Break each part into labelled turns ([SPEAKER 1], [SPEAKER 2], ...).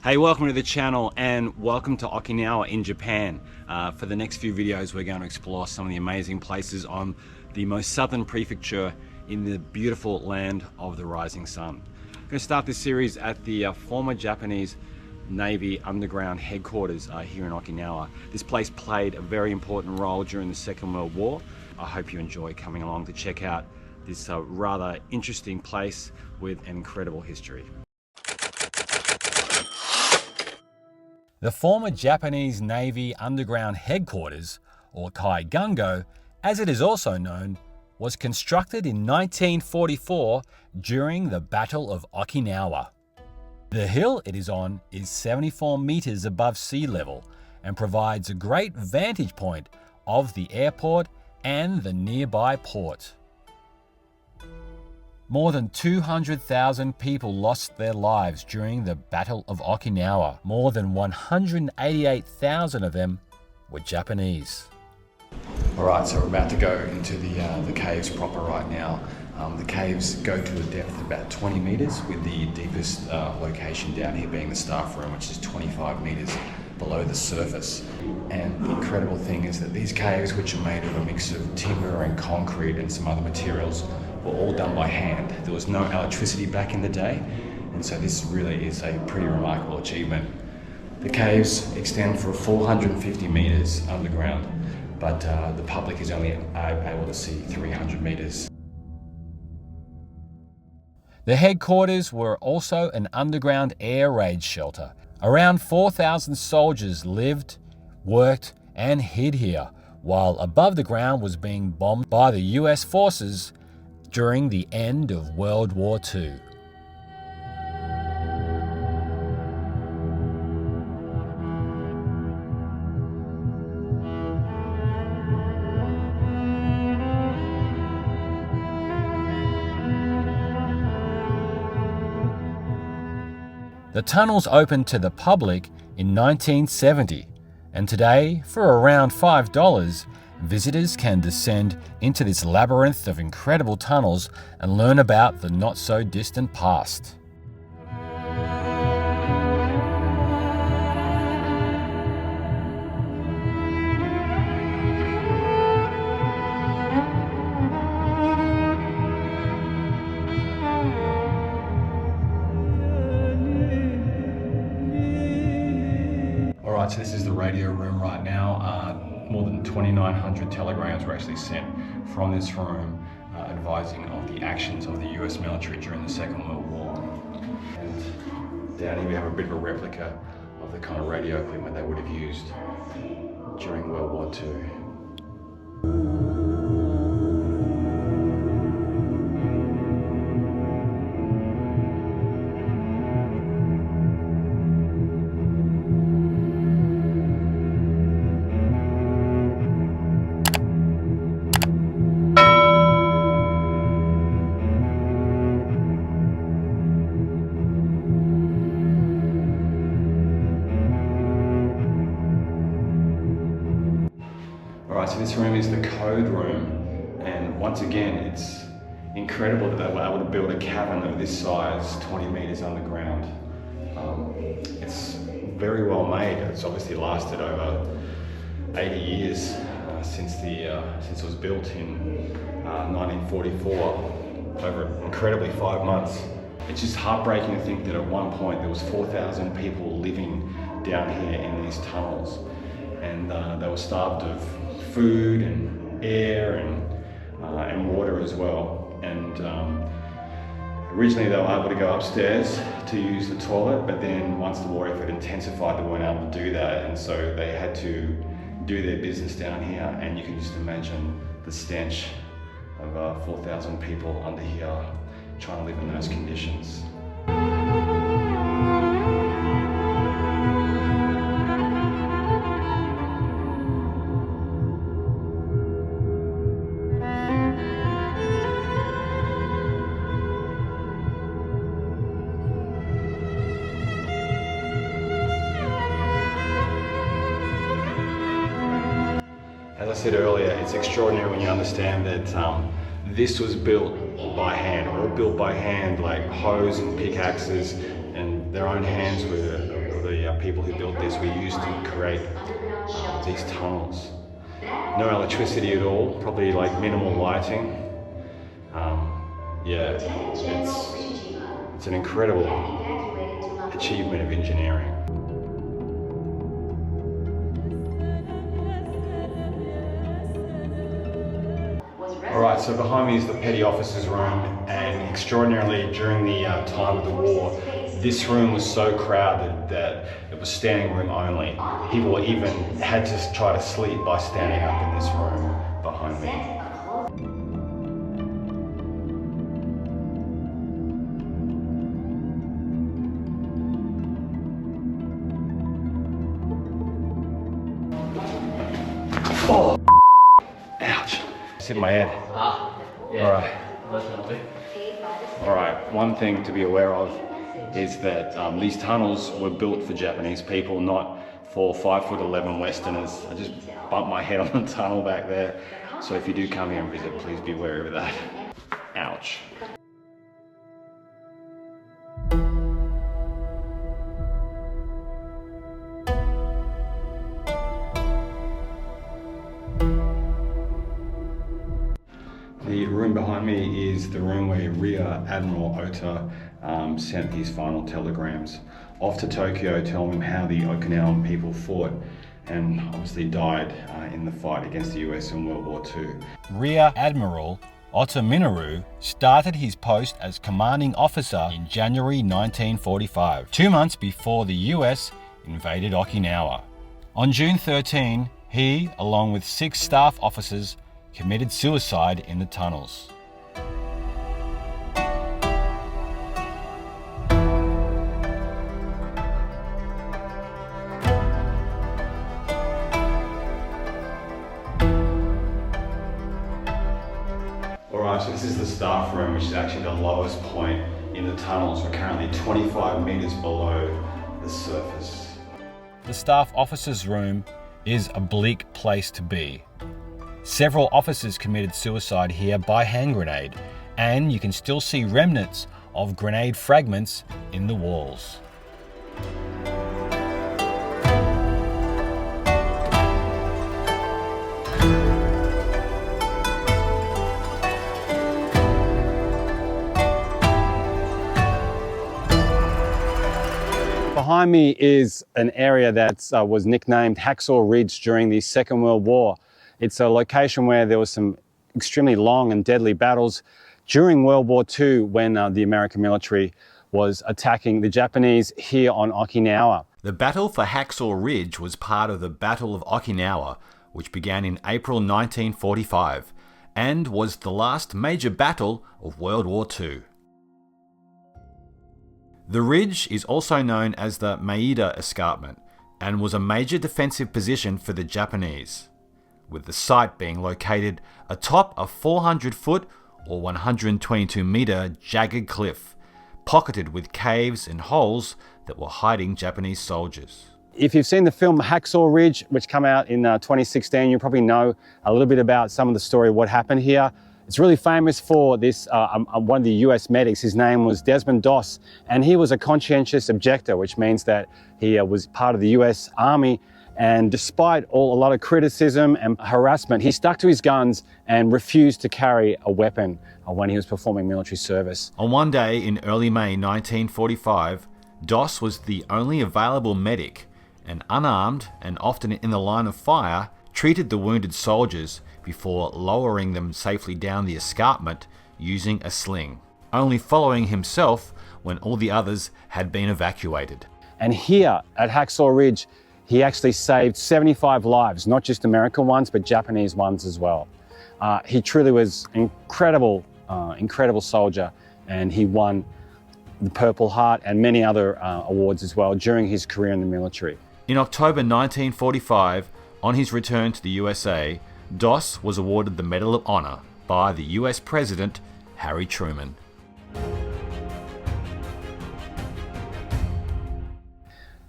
[SPEAKER 1] Hey, welcome to the channel and welcome to Okinawa in Japan. For the next few videos we're going to explore some of the amazing places on the most southern prefecture in the beautiful land of the rising sun. I'm going to start this series at the former Japanese Navy underground headquarters here in Okinawa. This place played a very important role during the Second World War. I hope you enjoy coming along to check out this rather interesting place with an incredible history. The former Japanese Navy underground headquarters, or Kaigango, as it is also known, was constructed in 1944 during the Battle of Okinawa. The hill it is on is 74 meters above sea level and provides a great vantage point of the airport and the nearby port. More than 200,000 people lost their lives during the Battle of Okinawa. More than 188,000 of them were Japanese. Alright, so we're about to go into the caves proper right now. The caves go to a depth of about 20 meters, with the deepest location down here being the staff room, which is 25 meters below the surface. And the incredible thing is that these caves, which are made of a mix of timber and concrete and some other materials, were all done by hand. There was no electricity back in the day, and so this really is a pretty remarkable achievement. The caves extend for 450 meters underground, but the public is only able to see 300 meters. The headquarters were also an underground air raid shelter. Around 4,000 soldiers lived, worked, and hid here, while above the ground was being bombed by the US forces during the end of World War II. The tunnels opened to the public in 1970, and today, for around $5, visitors can descend into this labyrinth of incredible tunnels and learn about the not-so-distant past. Alright, so this is the radio room right now. More than 2,900 telegrams were actually sent from this room advising of the actions of the US military during the Second World War. And down here we have a bit of a replica of the kind of radio equipment they would have used during World War II. Alright, so this room is the code room, and once again it's incredible that they were able to build a cavern of this size, 20 meters underground. It's very well made. It's obviously lasted over 80 years since it was built in 1944, over incredibly 5 months. It's just heartbreaking to think that at one point there was 4,000 people living down here in these tunnels, and they were starved of food and air and water as well. And originally they were able to go upstairs to use the toilet, but then once the war effort intensified, they weren't able to do that, and so they had to do their business down here. And you can just imagine the stench of 4,000 people under here trying to live in those conditions. As I said earlier, it's extraordinary when you understand that this was built by hand, all built by hand, like hoes and pickaxes, and their own hands were the people who built this were used to create these tunnels. No electricity at all, probably like minimal lighting. Yeah, it's an incredible achievement of engineering. Alright, so behind me is the petty officer's room, and extraordinarily during the time of the war, this room was so crowded that it was standing room only. People even had to try to sleep by standing up in this room behind me. Oh, ouch. It's hit my head. Alright, one thing to be aware of is that these tunnels were built for Japanese people, not for 5'11" Westerners. I just bumped my head on the tunnel back there. So if you do come here and visit, please be wary of that. Ouch. The room behind me is the room where Rear Admiral Ota sent his final telegrams off to Tokyo telling him how the Okinawan people fought and obviously died in the fight against the US in World War II. Rear Admiral Ota Minoru started his post as commanding officer in January 1945, 2 months before the US invaded Okinawa. On June 13, he, along with 6 staff officers, committed suicide in the tunnels. Alright, so this is the staff room, which is actually the lowest point in the tunnels. We're currently 25 meters below the surface. The staff officers' room is a bleak place to be. Several officers committed suicide here by hand grenade, and you can still see remnants of grenade fragments in the walls. Behind me is an area that was nicknamed Hacksaw Ridge during the Second World War. It's a location where there was some extremely long and deadly battles during World War II when the American military was attacking the Japanese here on Okinawa. The battle for Hacksaw Ridge was part of the Battle of Okinawa, which began in April 1945 and was the last major battle of World War II. The ridge is also known as the Maeda Escarpment and was a major defensive position for the Japanese, with the site being located atop a 400-foot or 122-meter jagged cliff, pocketed with caves and holes that were hiding Japanese soldiers. If you've seen the film Hacksaw Ridge, which came out in 2016, you probably know a little bit about some of the story of what happened here. It's really famous for this, one of the US medics. His name was Desmond Doss, and he was a conscientious objector, which means that he was part of the US Army. And despite a lot of criticism and harassment, he stuck to his guns and refused to carry a weapon when he was performing military service. On one day in early May 1945, Doss was the only available medic, and unarmed and often in the line of fire, treated the wounded soldiers before lowering them safely down the escarpment using a sling, only following himself when all the others had been evacuated. And here at Hacksaw Ridge, he actually saved 75 lives, not just American ones, but Japanese ones as well. He truly was an incredible soldier, and he won the Purple Heart and many other awards as well during his career in the military. In October 1945, on his return to the USA, Doss was awarded the Medal of Honor by the US President, Harry Truman.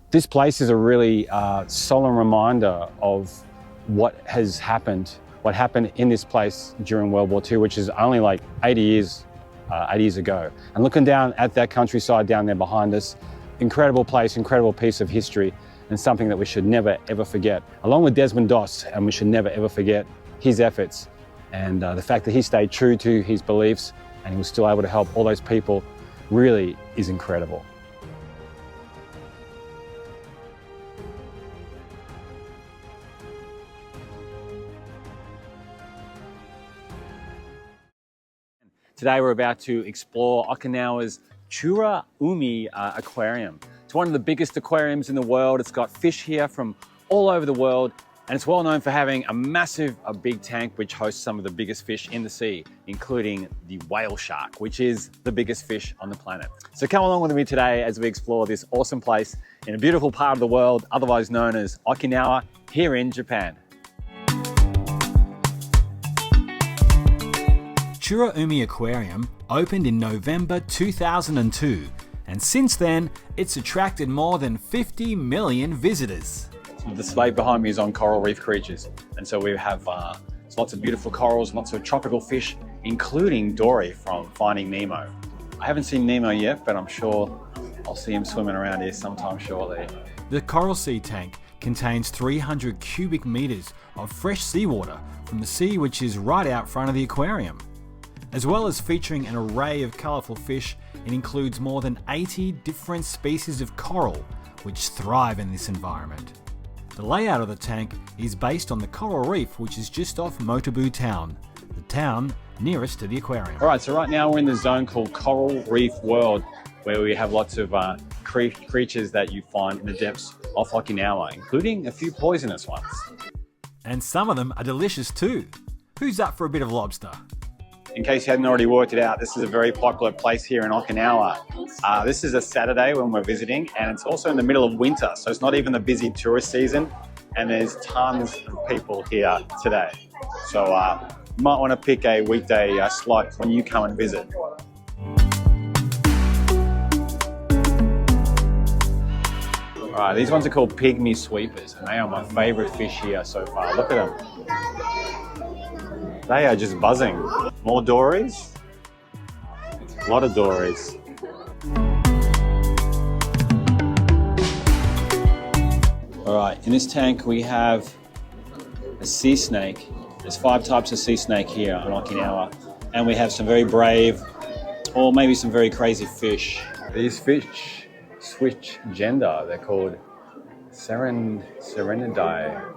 [SPEAKER 1] This place is a really solemn reminder of what has happened, what happened in this place during World War II, which is only like 80 years ago. And looking down at that countryside down there behind us, incredible place, incredible piece of history, and something that we should never ever forget. Along with Desmond Doss, and we should never ever forget his efforts and the fact that he stayed true to his beliefs and he was still able to help all those people really is incredible. Today we're about to explore Okinawa's Churaumi Aquarium. It's one of the biggest aquariums in the world. It's got fish here from all over the world, and it's well known for having a big tank which hosts some of the biggest fish in the sea, including the whale shark, which is the biggest fish on the planet. So come along with me today as we explore this awesome place in a beautiful part of the world, otherwise known as Okinawa, here in Japan. Churaumi Aquarium opened in November 2002, and since then it's attracted more than 50 million visitors. The display behind me is on coral reef creatures, and so we have lots of beautiful corals, lots of tropical fish, including Dory from Finding Nemo. I haven't seen Nemo yet, but I'm sure I'll see him swimming around here sometime shortly. The Coral Sea tank contains 300 cubic meters of fresh seawater from the sea, which is right out front of the aquarium. As well as featuring an array of colourful fish, it includes more than 80 different species of coral which thrive in this environment. The layout of the tank is based on the coral reef, which is just off Motobu town, the town nearest to the aquarium. Alright, so right now we're in the zone called Coral Reef World, where we have lots of creatures that you find in the depths of Okinawa, including a few poisonous ones. And some of them are delicious too. Who's up for a bit of lobster? In case you hadn't already worked it out, this is a very popular place here in Okinawa. This is a Saturday when we're visiting, and it's also in the middle of winter, so it's not even the busy tourist season, and there's tons of people here today. So you might want to pick a weekday slot when you come and visit. Alright, these ones are called pygmy sweepers, and they are my favourite fish here so far. Look at them. They are just buzzing. More dories? A lot of dories. All right, in this tank we have a sea snake. There's 5 types of sea snake here on Okinawa. And we have some very brave, or maybe some very crazy fish. These fish switch gender. They're called Serenidae.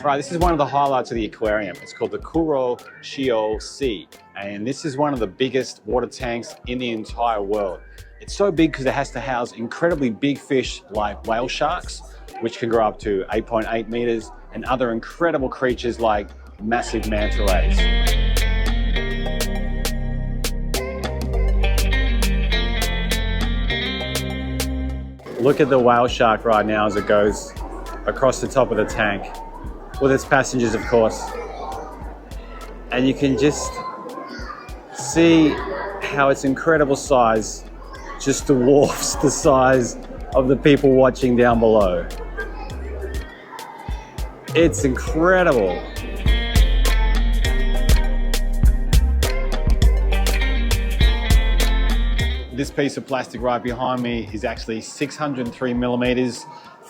[SPEAKER 1] Right, this is one of the highlights of the aquarium. It's called the Kuroshio Sea, and this is one of the biggest water tanks in the entire world. It's so big because it has to house incredibly big fish like whale sharks, which can grow up to 8.8 meters, and other incredible creatures like massive manta rays. Look at the whale shark right now as it goes across the top of the tank, with its passengers, of course. And you can just see how its incredible size just dwarfs the size of the people watching down below. It's incredible. This piece of plastic right behind me is actually 603 millimeters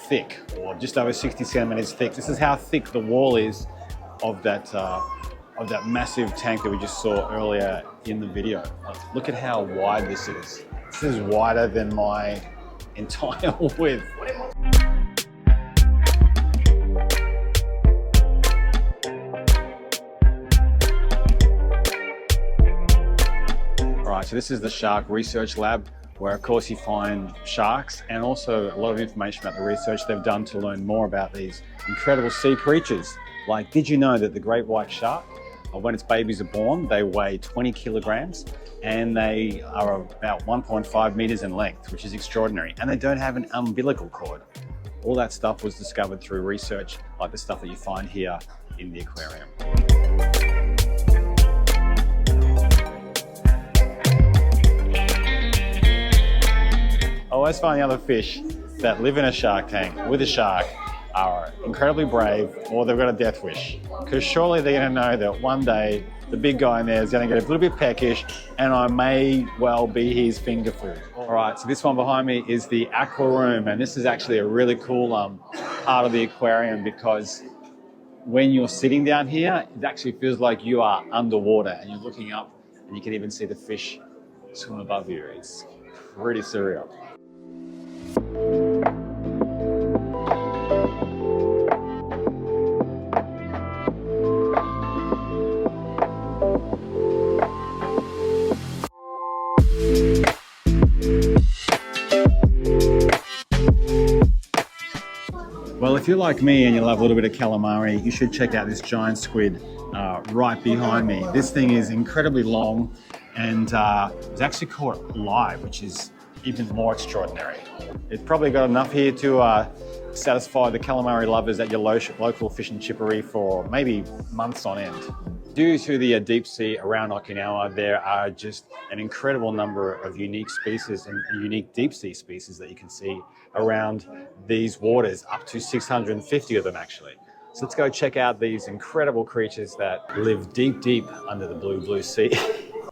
[SPEAKER 1] thick, or just over 60 centimeters thick. This is how thick the wall is of that massive tank that we just saw earlier in the video. Look at how wide this is. This is wider than my entire width. All right, so this is the Shark Research Lab, where of course you find sharks and also a lot of information about the research they've done to learn more about these incredible sea creatures. Like, did you know that the great white shark, when its babies are born, they weigh 20 kilograms and they are about 1.5 meters in length, which is extraordinary. And they don't have an umbilical cord. All that stuff was discovered through research, like the stuff that you find here in the aquarium. I always find the other fish that live in a shark tank with a shark are incredibly brave, or they've got a death wish. Because surely they're going to know that one day the big guy in there is going to get a little bit peckish and I may well be his finger food. All right, so this one behind me is the aqua room, and this is actually a really cool part of the aquarium, because when you're sitting down here, it actually feels like you are underwater and you're looking up and you can even see the fish swim above you. It's pretty surreal. Well, if you're like me and you love a little bit of calamari, you should check out this giant squid right behind me. This thing is incredibly long and it's actually caught live, which is even more extraordinary. It's probably got enough here to satisfy the calamari lovers at your local fish and chippery for maybe months on end. Due to the deep sea around Okinawa, there are just an incredible number of unique species and unique deep sea species that you can see around these waters, up to 650 of them actually. So let's go check out these incredible creatures that live deep, deep under the blue sea.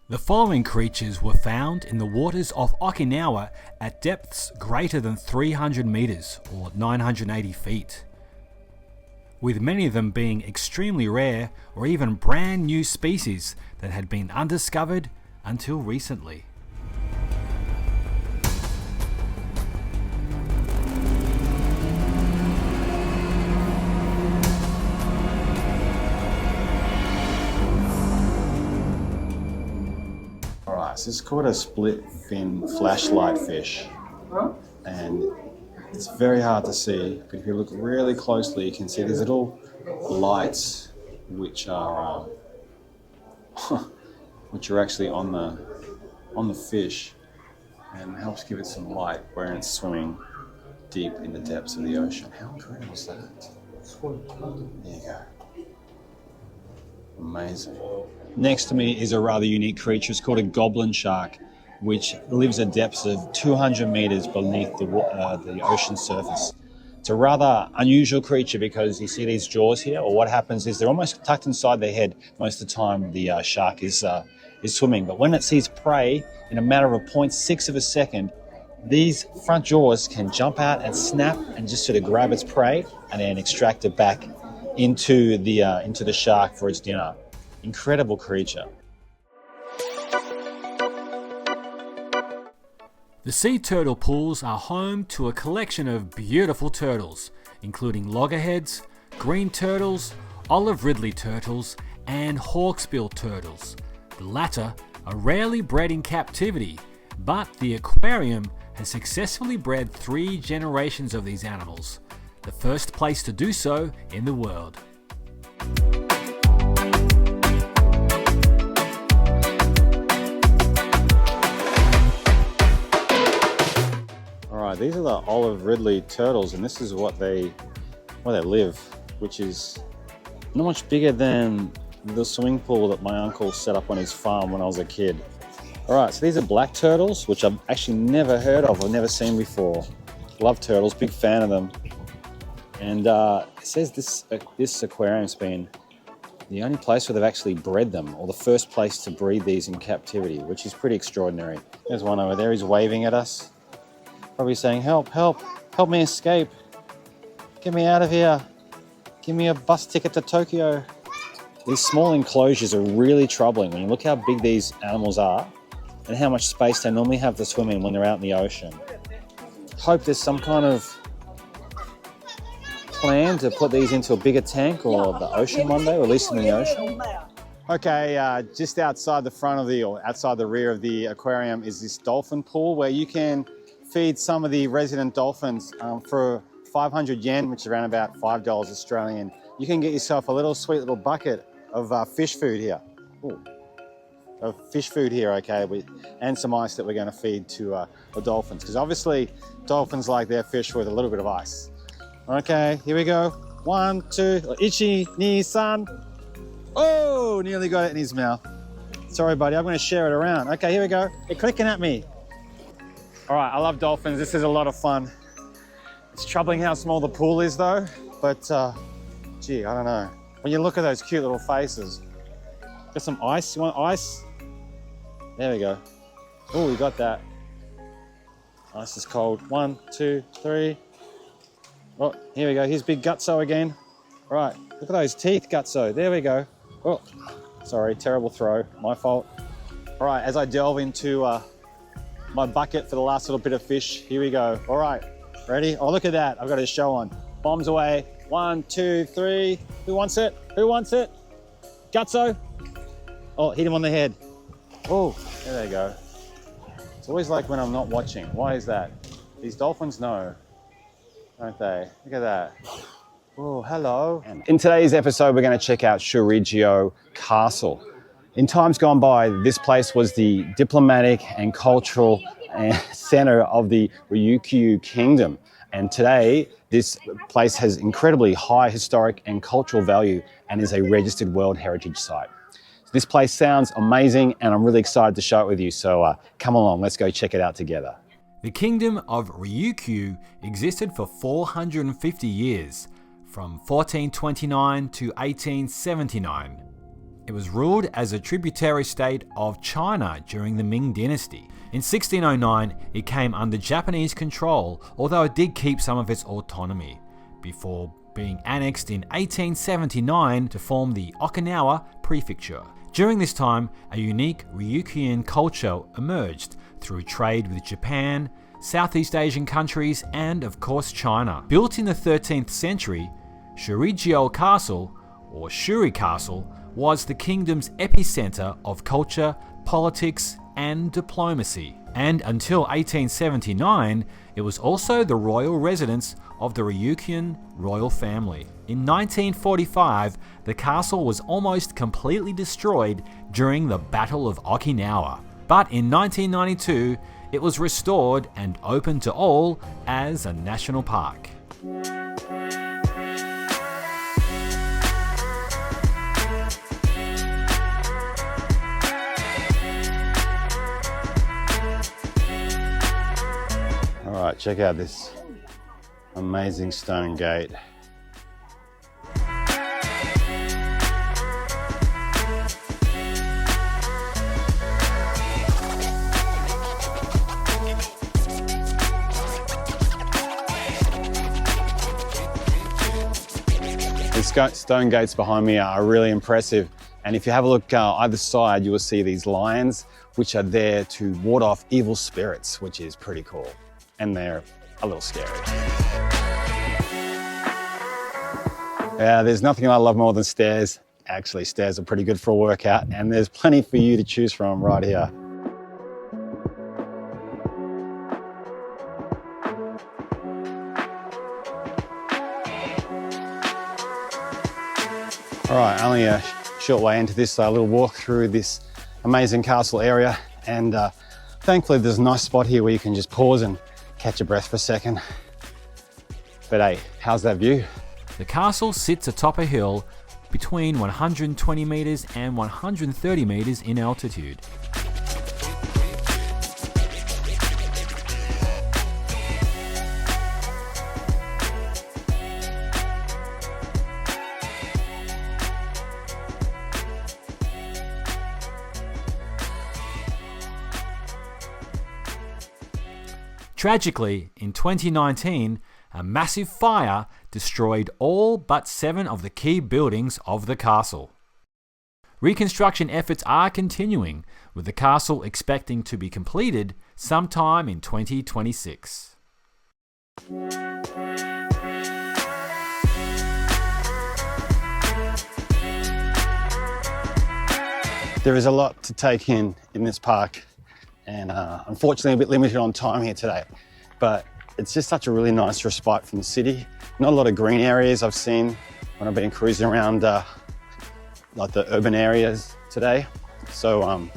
[SPEAKER 2] The following creatures were found in the waters of Okinawa at depths greater than 300 meters or 980 feet, with many of them being extremely rare or even brand new species that had been undiscovered until recently.
[SPEAKER 1] So this is called a split fin flashlight fish, and it's very hard to see, but if you look really closely you can see these little lights which are actually on the fish, and helps give it some light where it's swimming deep in the depths of the ocean. How incredible is that? There you go. Amazing. Next to me is a rather unique creature. It's called a goblin shark, which lives at depths of 200 meters beneath the ocean surface. It's a rather unusual creature because you see these jaws here, or what happens is they're almost tucked inside their head most of the time the shark is swimming. But when it sees prey, in a matter of 0.6 of a second, these front jaws can jump out and snap and just sort of grab its prey and then extract it back into the shark for its dinner. Incredible creature.
[SPEAKER 2] The sea turtle pools are home to a collection of beautiful turtles, including loggerheads, green turtles, olive ridley turtles, and hawksbill turtles. The latter are rarely bred in captivity, but the aquarium has successfully bred 3 generations of these animals, the first place to do so in the world.
[SPEAKER 1] Alright, these are the olive ridley turtles, and this is where they live, which is not much bigger than the swimming pool that my uncle set up on his farm when I was a kid. Alright, so these are black turtles, which I've actually never heard of, I've never seen before. Love turtles, big fan of them. And it says this aquarium's been the only place where they've actually bred them, or the first place to breed these in captivity, which is pretty extraordinary. There's one over there, he's waving at us, probably saying, help, help, help me escape. Get me out of here. Give me a bus ticket to Tokyo. These small enclosures are really troubling when you look how big these animals are and how much space they normally have to swim in when they're out in the ocean. Hope there's some kind of plan to put these into a bigger tank or the ocean one day, or at least in the ocean. Okay, just outside the rear of the aquarium is this dolphin pool where you can feed some of the resident dolphins for 500 yen, which is around about $5 Australian. You can get yourself a little sweet little bucket of fish food here. Ooh. Of fish food here, okay, and some ice that we're going to feed to the dolphins, because obviously dolphins like their fish with a little bit of ice. Okay, here we go. 1, 2, ichi, ni, san. Oh, nearly got it in his mouth. Sorry, buddy, I'm gonna share it around. Okay, here we go. They're clicking at me. All right, I love dolphins. This is a lot of fun. It's troubling how small the pool is though, but gee, I don't know. When you look at those cute little faces. Got some ice, you want ice? There we go. Oh, we got that. Ice is cold. 1, 2, 3. Oh, here we go. Here's big Gutso again. All right, look at those teeth, Gutso. There we go. Oh, sorry, terrible throw, my fault. All right, as I delve into my bucket for the last little bit of fish, here we go. All right, ready? Oh, look at that. I've got a show on. Bombs away. 1, 2, 3. Who wants it? Who wants it? Gutso? Oh, hit him on the head. Oh, there they go. It's always like when I'm not watching. Why is that? These dolphins know, don't they? Look at that. Oh, hello. In today's episode, we're going to check out Shuri Castle. In times gone by, this place was the diplomatic and cultural center of the Ryukyu kingdom. And today, this place has incredibly high historic and cultural value and is a registered World Heritage Site. This place sounds amazing and I'm really excited to show it with you. So come along, let's go check it out together.
[SPEAKER 2] The kingdom of Ryukyu existed for 450 years, from 1429 to 1879. It was ruled as a tributary state of China during the Ming Dynasty. In 1609, it came under Japanese control, although it did keep some of its autonomy, before being annexed in 1879 to form the Okinawa prefecture. During this time, a unique Ryukyuan culture emerged through trade with Japan, Southeast Asian countries, and of course China. Built in the 13th century, Shuri Castle, or Shuri Castle, was the kingdom's epicenter of culture, politics, and diplomacy. And until 1879, it was also the royal residence of the Ryukyuan royal family. In 1945, the castle was almost completely destroyed during the Battle of Okinawa. But in 1992, it was restored and opened to all as a national park.
[SPEAKER 1] All right, check out this amazing stone gate. These stone gates behind me are really impressive. And if you have a look either side, you will see these lions, which are there to ward off evil spirits, which is pretty cool. And they're a little scary. Yeah, there's nothing I love more than stairs. Actually, stairs are pretty good for a workout, and there's plenty for you to choose from right here. All right, only a short way into this little walk through this amazing castle area, and thankfully there's a nice spot here where you can just pause and catch your breath for a second. But hey, how's that view?
[SPEAKER 2] The castle sits atop a hill between 120 meters and 130 meters in altitude. Tragically, in 2019, a massive fire destroyed all but 7 of the key buildings of the castle. Reconstruction efforts are continuing, with the castle expecting to be completed sometime in 2026.
[SPEAKER 1] There is a lot to take in this park, and unfortunately a bit limited on time here today, but it's just such a really nice respite from the city. Not a lot of green areas I've seen when I've been cruising around like the urban areas today. So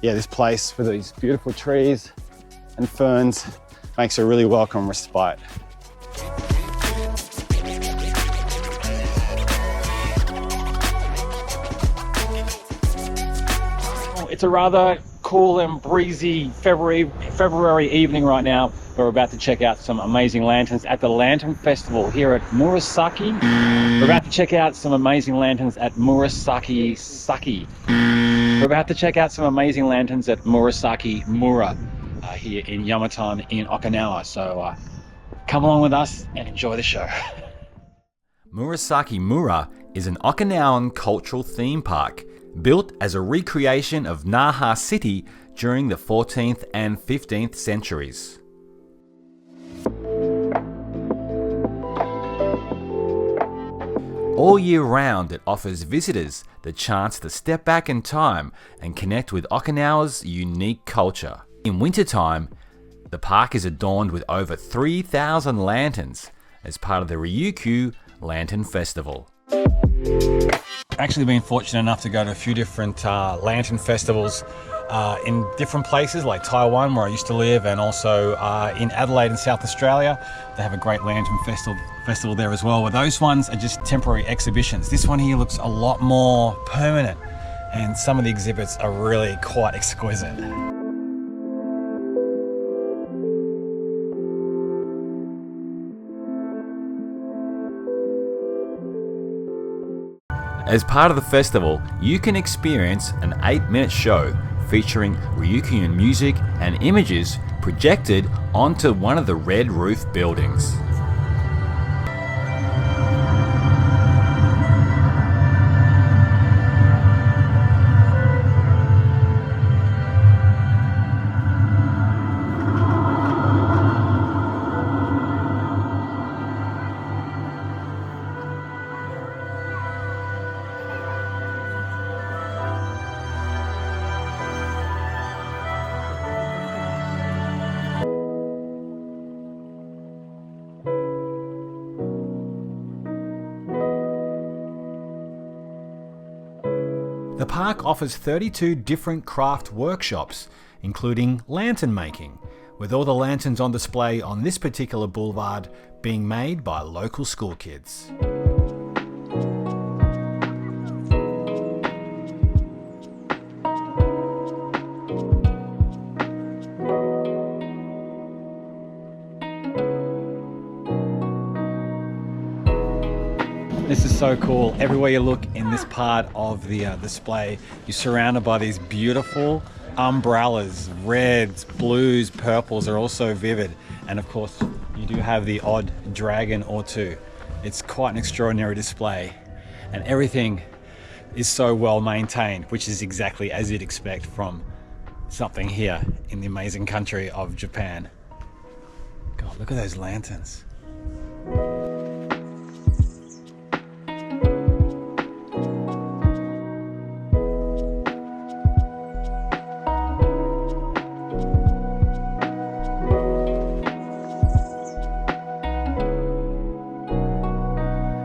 [SPEAKER 1] yeah, this place with these beautiful trees and ferns makes a really welcome respite. it's a rather cool and breezy February evening right now. We're about to check out some amazing lanterns at the Lantern Festival here at Murasaki. We're about to check out some amazing lanterns at Murasaki. We're about to check out some amazing lanterns at Murasaki Mura here in Yamaton in Okinawa. So come along with us and enjoy the show. Murasaki Mura is an Okinawan cultural theme park built as a recreation of Naha City during the 14th and 15th centuries. All year round, it offers visitors the chance to step back in time and connect with Okinawa's unique culture. In wintertime, the park is adorned with over 3,000 lanterns as part of the Ryukyu Lantern Festival. Actually been fortunate enough to go to a few different lantern festivals in different places like Taiwan, where I used to live, and also in Adelaide in South Australia. They have a great lantern festival there as well, where those ones are just temporary exhibitions. This one here looks a lot more permanent, and some of the exhibits are really quite exquisite. As part of the festival, you can experience an 8-minute show featuring Ryukyu music and images projected onto one of the red roof buildings. The park offers 32 different craft workshops, including lantern making, with all the lanterns on display on this particular boulevard being made by local school kids. This is so cool. Everywhere you look in this part of the display, you're surrounded by these beautiful umbrellas. Reds, blues, purples are also vivid. And of course, you do have the odd dragon or two. It's quite an extraordinary display. And everything is so well maintained, which is exactly as you'd expect from something here in the amazing country of Japan. God, look at those lanterns.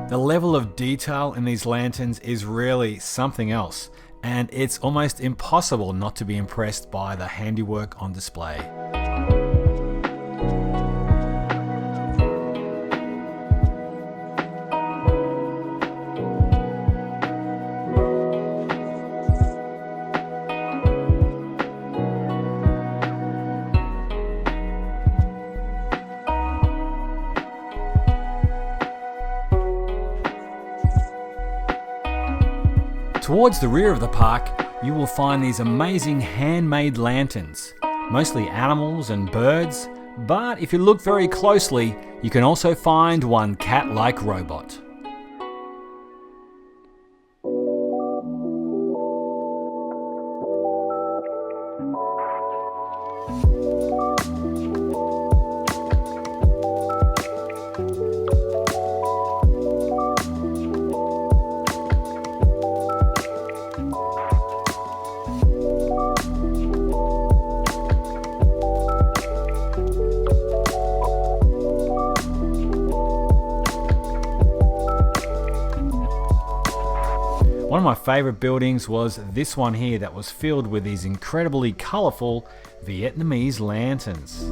[SPEAKER 1] The level of detail in these lanterns is really something else, and it's almost impossible not to be impressed by the handiwork on display. Towards the rear of the park, you will find these amazing handmade lanterns, mostly animals and birds, but if you look very closely, you can also find one cat-like robot. One of my favourite buildings was this one here that was filled with these incredibly colourful Vietnamese lanterns.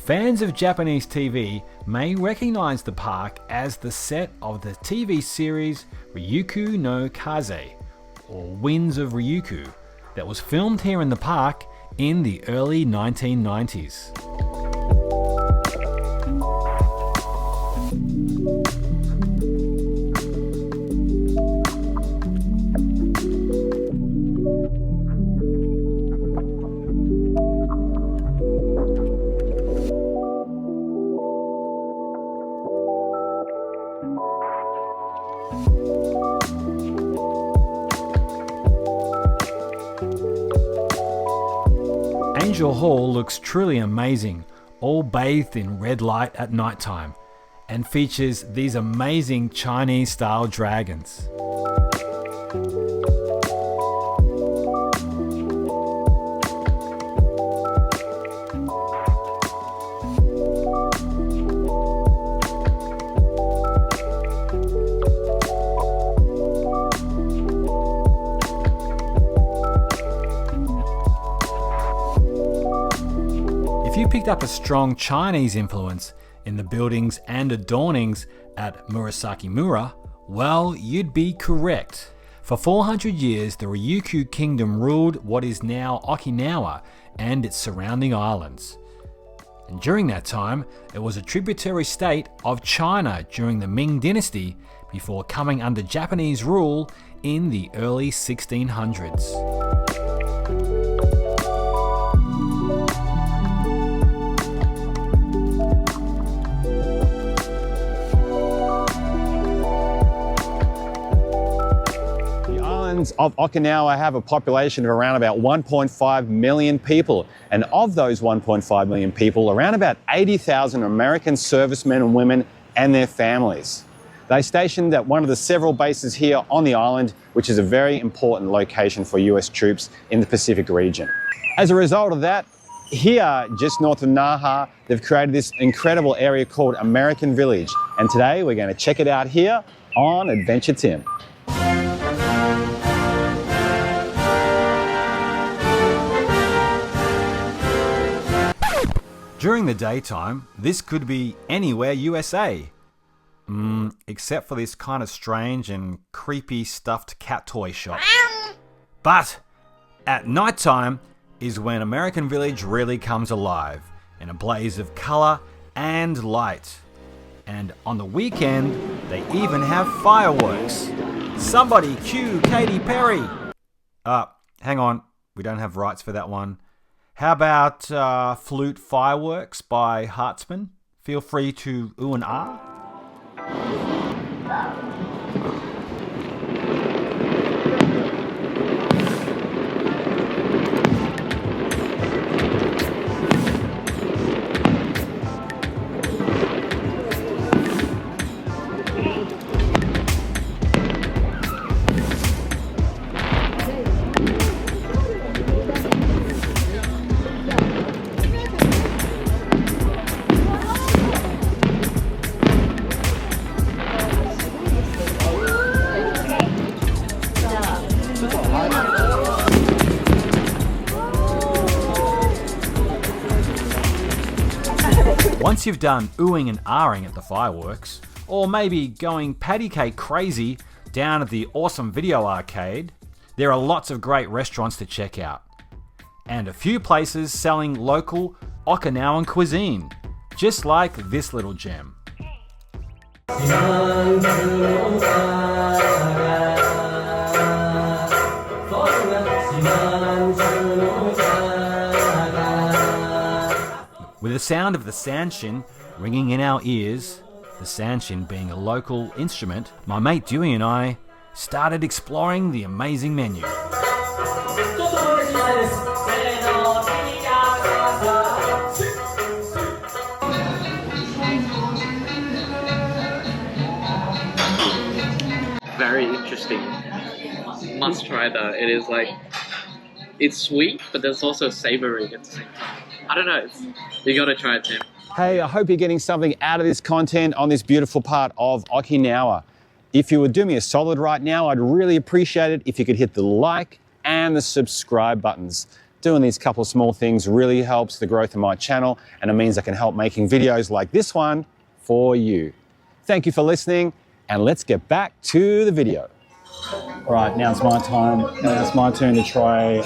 [SPEAKER 2] Fans of Japanese TV may recognize the park as the set of the TV series Ryukyu no Kaze, or Winds of Ryukyu, that was filmed here in the park in the early 1990s. Angel Hall looks truly amazing, all bathed in red light at nighttime, and features these amazing Chinese-style dragons. If you picked up a strong Chinese influence in the buildings and adornings at Murasaki Mura, well, you'd be correct. For 400 years, the Ryukyu kingdom ruled what is now Okinawa and its surrounding islands. And during that time, it was a tributary state of China during the Ming Dynasty before coming under Japanese rule in the early 1600s.
[SPEAKER 1] Of Okinawa have a population of around about 1.5 million people, and of those 1.5 million people, around about 80,000 American servicemen and women and their families. They stationed at one of the several bases here on the island, which is a very important location for US troops in the Pacific region. As a result of that, here, just north of Naha, they've created this incredible area called American Village, and today we're going to check it out here on Adventure Tim.
[SPEAKER 2] During the daytime, this could be anywhere USA. Except for this kind of strange and creepy stuffed cat toy shop. But at nighttime is when American Village really comes alive in a blaze of colour and light. And on the weekend, they even have fireworks. Somebody cue Katy Perry. Hang on, we don't have rights for that one. How about Flute Fireworks by Hartzman? Feel free to ooh and ah. Once you've done oohing and ahhing at the fireworks, or maybe going patty cake crazy down at the awesome video arcade, there are lots of great restaurants to check out. And a few places selling local Okinawan cuisine, just like this little gem. With the sound of the sanshin ringing in our ears, the sanshin being a local instrument, my mate Dewey and I started exploring the amazing menu.
[SPEAKER 3] Very interesting. Must try though. It is like, it's sweet, but there's also savory at the same time. I don't know, you gotta try it, Tim.
[SPEAKER 1] Hey, I hope you're getting something out of this content on this beautiful part of Okinawa. If you would do me a solid right now, I'd really appreciate it if you could hit the like and the subscribe buttons. Doing these couple of small things really helps the growth of my channel, and it means I can help making videos like this one for you. Thank you for listening, and let's get back to the video. Right, now it's my time. It's my turn to try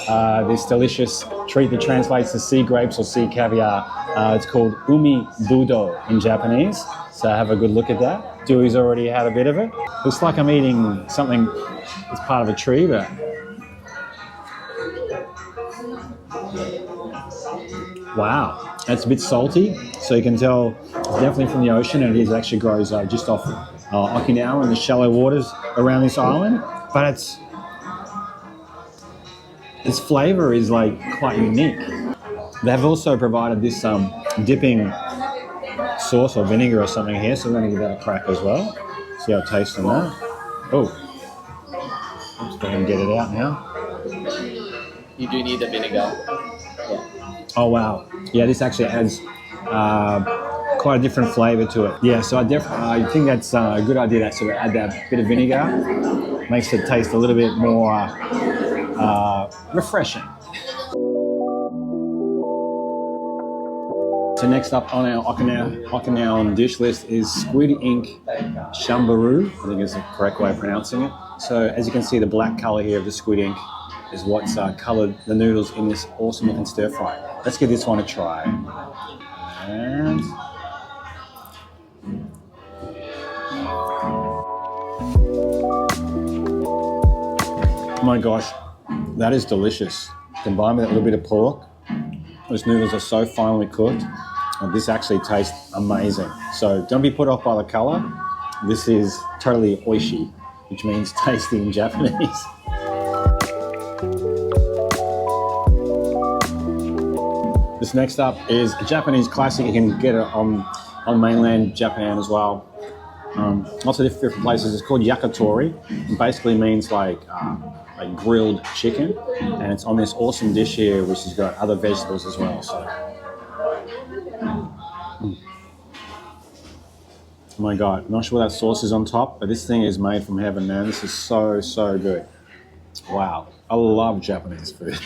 [SPEAKER 1] this delicious treat that translates to sea grapes or sea caviar. It's called umi budo in Japanese. So have a good look at that. Dewey's already had a bit of it. Looks like I'm eating something that's part of a tree, but wow, that's a bit salty. So you can tell it's definitely from the ocean, and it actually grows just off Okinawa in the shallow waters around this island. But its flavor is like quite unique. They've also provided this dipping sauce or vinegar or something here, so we're going to give that a crack as well. See how it tastes on that. Oh, let's go ahead and get it out now.
[SPEAKER 3] You do need the vinegar.
[SPEAKER 1] Oh wow, yeah, this actually adds quite a different flavor to it. Yeah, so I think that's a good idea, that sort of add that bit of vinegar. Makes it taste a little bit more refreshing. So next up on our Okinawan dish list is squid ink shambaru. I think is the correct way of pronouncing it. So as you can see, the black color here of the squid ink is what's colored the noodles in this awesome looking stir fry. Let's give this one a try. And oh my gosh, that is delicious. Combined with that little bit of pork, those noodles are so finely cooked. This actually tastes amazing. So don't be put off by the color. This is totally oishi, which means tasty in Japanese. This next up is a Japanese classic. You can get it on mainland Japan as well. Lots of different places. It's called yakitori. It basically means like grilled chicken, and it's on this awesome dish here, which has got other vegetables as well. So, oh my God, I'm not sure what that sauce is on top, but this thing is made from heaven, man. This is so, so good. Wow, I love Japanese food.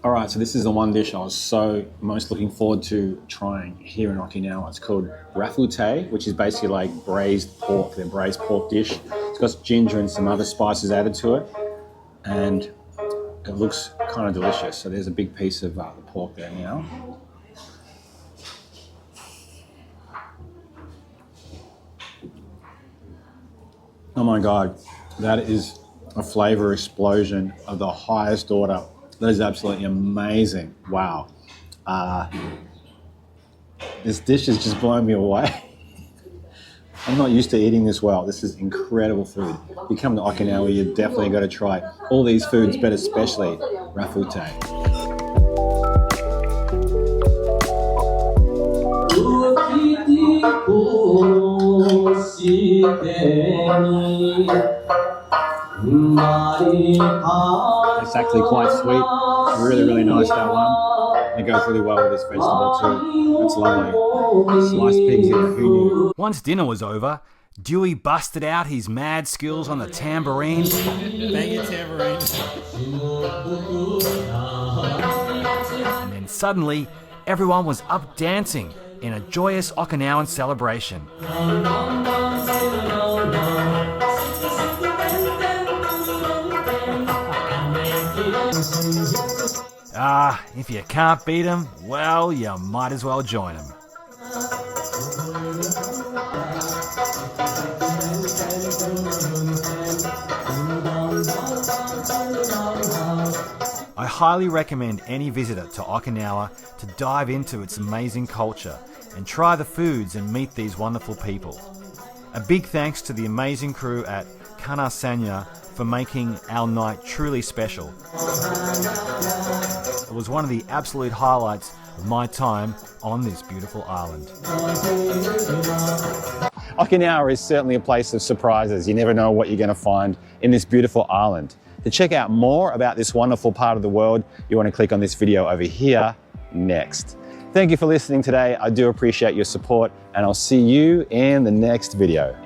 [SPEAKER 1] All right, so this is the one dish I was most looking forward to trying here in Okinawa. It's called rafute, which is basically like braised pork, their braised pork dish. It's got ginger and some other spices added to it, and it looks kind of delicious. So there's a big piece of the pork there now. Oh my God, that is a flavor explosion of the highest order. That is absolutely amazing. Wow. This dish is just blowing me away. I'm not used to eating this well. This is incredible food. If you come to Okinawa, you definitely got to try all these foods, but especially rafute. It's actually quite sweet. It's really, really nice, that one. It goes really well with this vegetable too. It's lovely. Sliced pigs here, who knew?
[SPEAKER 2] Once dinner was over, Dewey busted out his mad skills on the tambourine.
[SPEAKER 4] Bang your tambourine.
[SPEAKER 2] And then suddenly, everyone was up dancing in a joyous Okinawan celebration. If you can't beat them, well, you might as well join them. I highly recommend any visitor to Okinawa to dive into its amazing culture and try the foods and meet these wonderful people. A big thanks to the amazing crew at Kana Sanya for making our night truly special. It was one of the absolute highlights of my time on this beautiful island.
[SPEAKER 1] Okinawa is certainly a place of surprises. You never know what you're going to find in this beautiful island. To check out more about this wonderful part of the world, you want to click on this video over here next. Thank you for listening today. I do appreciate your support, and I'll see you in the next video.